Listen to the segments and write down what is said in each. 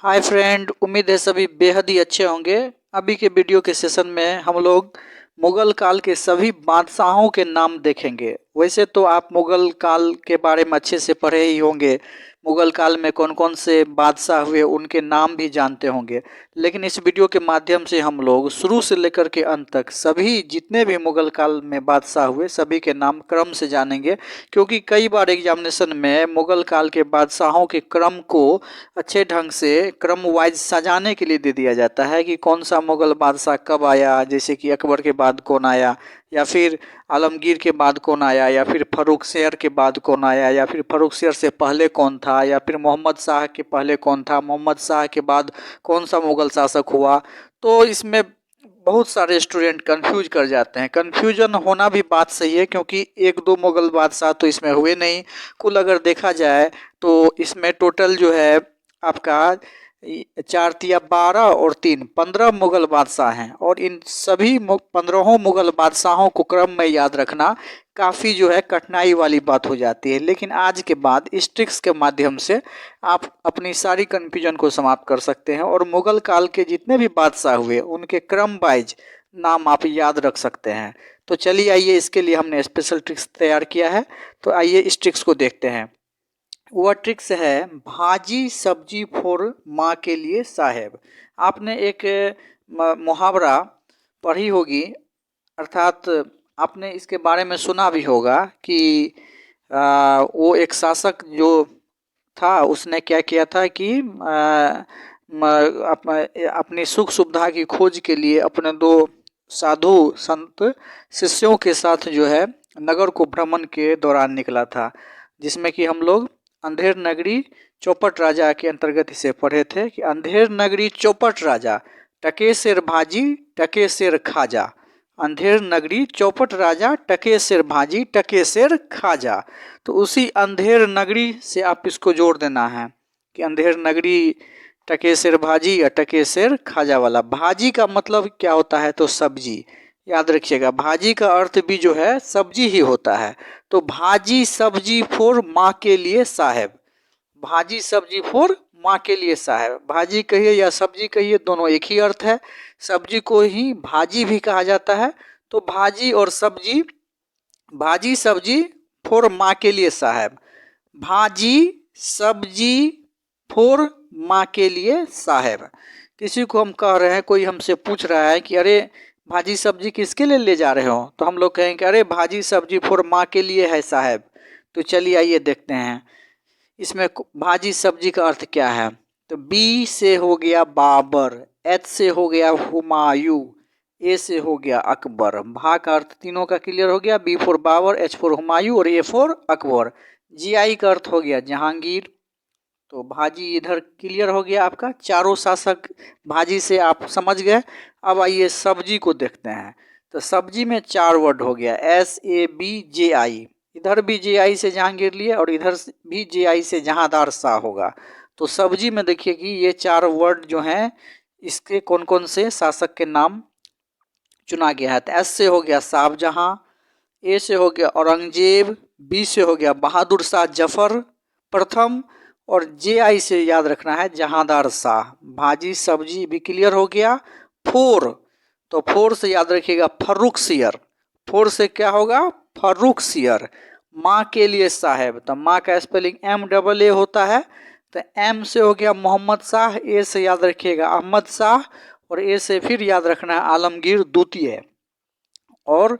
Hi friend, उम्मीद है सभी बेहद ही अच्छे होंगे। अभी के वीडियो के सेशन में हम लोग मुगल काल के सभी बादशाहों के नाम देखेंगे। वैसे तो आप मुगल काल के बारे में अच्छे से पढ़े ही होंगे, मुगल काल में कौन कौन से बादशाह हुए उनके नाम भी जानते होंगे। लेकिन इस वीडियो के माध्यम से हम लोग शुरू से लेकर के अंत तक सभी जितने भी मुगल काल में बादशाह हुए सभी के नाम क्रम से जानेंगे। क्योंकि कई बार एग्जामिनेशन में मुगल काल के बादशाहों के क्रम को अच्छे ढंग से क्रम वाइज सजाने के लिए दे दिया जाता है कि कौन सा मुगल बादशाह कब आया, जैसे कि अकबर के बाद कौन आया, या फिर आलमगीर के बाद कौन आया, या फिर फर्रुख शेर के बाद कौन आया, या फिर फर्रुख शेर से पहले कौन था, या फिर मोहम्मद शाह के पहले कौन था, मोहम्मद शाह के बाद कौन सा मुगल शासक हुआ। तो इसमें बहुत सारे स्टूडेंट कंफ्यूज कर जाते हैं। कंफ्यूजन होना भी बात सही है, क्योंकि एक दो मुगल बादशाह तो इसमें हुए नहीं। कुल अगर देखा जाए तो इसमें टोटल जो है आपका 4 तिया 12 और 3 15 मुगल बादशाह हैं। और इन सभी 15 मुगल बादशाहों को क्रम में याद रखना काफ़ी जो है कठिनाई वाली बात हो जाती है। लेकिन आज के बाद इस ट्रिक्स के माध्यम से आप अपनी सारी कन्फ्यूजन को समाप्त कर सकते हैं और मुगल काल के जितने भी बादशाह हुए उनके क्रम वाइज नाम आप याद रख सकते हैं। तो चलिए आइए, इसके लिए हमने स्पेशल ट्रिक्स तैयार किया है। तो आइए इस ट्रिक्स को देखते हैं। वह ट्रिक्स है भाजी सब्जी फोर माँ के लिए साहेब। आपने एक मुहावरा पढ़ी होगी, अर्थात आपने इसके बारे में सुना भी होगा कि वो एक शासक जो था उसने क्या किया था कि अपनी सुख सुविधा की खोज के लिए अपने दो साधु संत शिष्यों के साथ जो है नगर को भ्रमण के दौरान निकला था, जिसमें कि हम लोग अंधेर नगरी चौपट राजा के अंतर्गत इसे पढ़े थे कि अंधेर नगरी चौपट राजा टके सिर भाजी टके सिर खाजा। अंधेर नगरी चौपट राजा टके सिर भाजी टके सिर खाजा। तो उसी अंधेर नगरी से आप इसको जोड़ देना है कि अंधेर नगरी टके सिर भाजी या टके सिर खाजा वाला। भाजी का मतलब क्या होता है? तो सब्जी। याद रखिएगा, भाजी का अर्थ भी जो है सब्जी ही होता है। तो भाजी सब्जी फोर माँ के लिए साहेब। भाजी सब्जी फोर माँ के लिए साहेब। भाजी कहिए या सब्जी कहिए, दोनों एक ही अर्थ है। सब्जी को ही भाजी भी कहा जाता है। तो भाजी और सब्जी, भाजी सब्जी फोर माँ के लिए साहेब। भाजी सब्जी फोर माँ के लिए साहेब। किसी को हम कह रहे हैं, कोई हमसे पूछ रहा है कि अरे भाजी सब्जी किसके लिए ले जा रहे हो, तो हम लोग कहेंगे अरे भाजी सब्जी फोर माँ के लिए है साहब। तो चलिए आइए देखते हैं इसमें भाजी सब्जी का अर्थ क्या है। तो बी से हो गया बाबर, एच से हो गया हुमायूं, ए से हो गया अकबर। भा का अर्थ तीनों का क्लियर हो गया। B for Babur, H for Humayun और ए फॉर अकबर। जी आई का अर्थ हो गया जहांगीर। तो भाजी इधर क्लियर हो गया आपका। चारों शासक भाजी से आप समझ गए। अब आइए सब्जी को देखते हैं। तो सब्जी में 4 वर्ड हो गया, SABJI। इधर भी JI से जहांगीर लिए और इधर भी JI से जहांदार शाह होगा। तो सब्जी में देखिए कि ये 4 वर्ड जो हैं इसके कौन कौन से शासक के नाम चुना गया है। तो S से हो गया शाहजहां, A से हो गया औरंगजेब, B से हो गया बहादुर शाह जफर प्रथम, और JI से याद रखना है जहांदार शाह। भाजी सब्जी भी क्लियर हो गया। फोर, तो फोर से याद रखिएगा फर्रुख शेर। फोर से क्या होगा? फर्रुख शेर। माँ के लिए साहेब, तो माँ का स्पेलिंग MAA होता है। तो M से हो गया मोहम्मद शाह, A से याद रखिएगा अहमद शाह, और A से फिर याद रखना है आलमगीर द्वितीय। और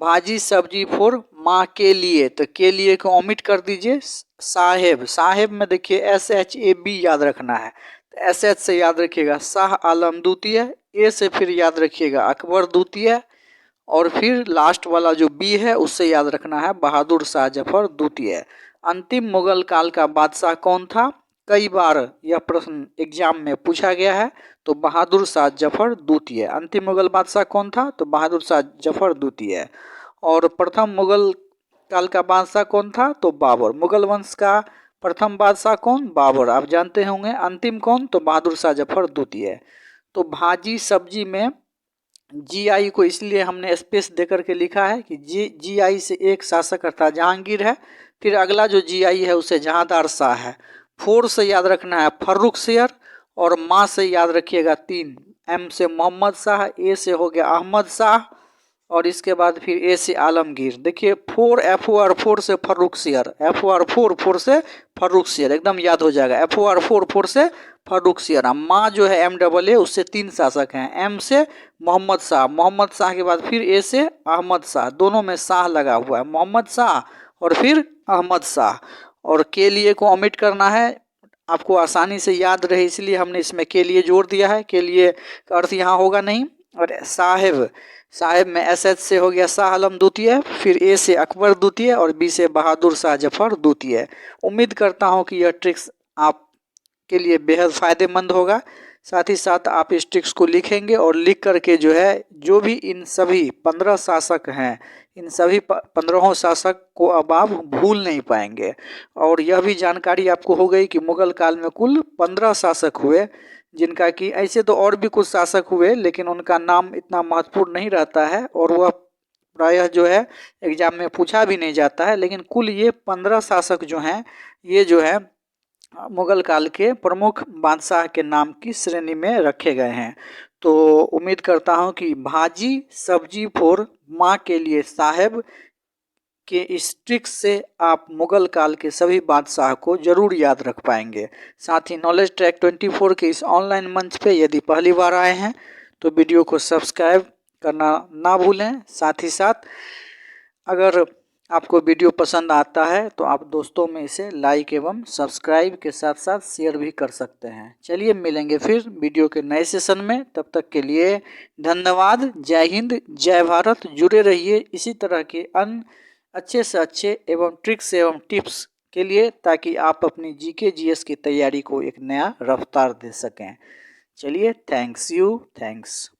भाजी सब्जी फोर माँ के लिए, तो के लिए को ओमिट कर दीजिए। साहेब, साहेब में देखिए SHAB याद रखना है। तो SH से याद रखिएगा शाह आलम द्वितीय, A से फिर याद रखिएगा अकबर द्वितीय, और फिर लास्ट वाला जो B है उससे याद रखना है बहादुर शाह जफर द्वितीय। अंतिम मुगल काल का बादशाह कौन था? कई बार यह प्रश्न एग्जाम में पूछा गया है। तो बहादुर शाह जफर द्वितीय। अंतिम मुगल बादशाह कौन था? तो बहादुर शाह जफर द्वितीय। और प्रथम मुगल काल का बादशाह कौन था? तो बाबर। मुगल वंश का प्रथम बादशाह कौन? बाबर, आप जानते होंगे। अंतिम कौन? तो बहादुर शाह जफर द्वितीय। तो भाजी सब्जी में GI को इसलिए हमने स्पेस देकर के लिखा है कि GI से एक शासक अर्थात जहांगीर है। फिर अगला जो GI है उसे जहांदार शाह है। फोर से याद रखना है फर्रुख शेर, और माँ से याद रखिएगा 3। एम से मोहम्मद शाह, ए से हो गया अहमद शाह, और इसके बाद फिर ए से आलमगीर। देखिए 4 FOR 4 से फर्रुखसियर, FOR 4 4 से फर्रुखसियर, एकदम याद हो जाएगा। FOR 4 4 से फर्रुखसियर। माँ जो है MAA, उससे 3 शासक हैं। एम से मोहम्मद शाह, मोहम्मद शाह के बाद फिर ए से अहमद शाह, दोनों में शाह लगा हुआ है, मोहम्मद शाह और फिर अहमद शाह। और के लिए को ओमिट करना है, आपको आसानी से याद रहे इसलिए हमने इसमें के लिए जोड़ दिया है। के लिए का अर्थ यहाँ होगा नहीं। और साहेब, साहेब में SH से हो गया शाह आलम द्वितीय, फिर ए से अकबर द्वितीय और बी से बहादुर शाह जफर द्वितीय। उम्मीद करता हूँ कि यह ट्रिक्स आपके लिए बेहद फ़ायदेमंद होगा। साथ ही साथ आप इस ट्रिक्स को लिखेंगे और लिख करके जो है, जो भी इन सभी 15 शासक हैं, इन सभी 15 शासक को अब आप भूल नहीं पाएंगे। और यह भी जानकारी आपको हो गई कि मुगल काल में कुल 15 शासक हुए, जिनका कि ऐसे तो और भी कुछ शासक हुए लेकिन उनका नाम इतना महत्वपूर्ण नहीं रहता है और वह प्रायः जो है एग्जाम में पूछा भी नहीं जाता है। लेकिन कुल ये 15 शासक जो हैं, ये जो है मुगल काल के प्रमुख बादशाह के नाम की श्रेणी में रखे गए हैं। तो उम्मीद करता हूं कि भाजी सब्जी फोर माँ के लिए साहेब के इस ट्रिक्स से आप मुगल काल के सभी बादशाह को जरूर याद रख पाएंगे। साथ ही नॉलेज ट्रैक 24 के इस ऑनलाइन मंच पे यदि पहली बार आए हैं तो वीडियो को सब्सक्राइब करना ना भूलें। साथ ही साथ अगर आपको वीडियो पसंद आता है तो आप दोस्तों में इसे लाइक एवं सब्सक्राइब के साथ साथ शेयर भी कर सकते हैं। चलिए मिलेंगे फिर वीडियो के नए सेशन में, तब तक के लिए धन्यवाद। जय हिंद, जय भारत। जुड़े रहिए इसी तरह के अन्य अच्छे से अच्छे एवं ट्रिक्स एवं टिप्स के लिए, ताकि आप अपनी GK GS की तैयारी को एक नया रफ्तार दे सकें। चलिए, थैंक्स।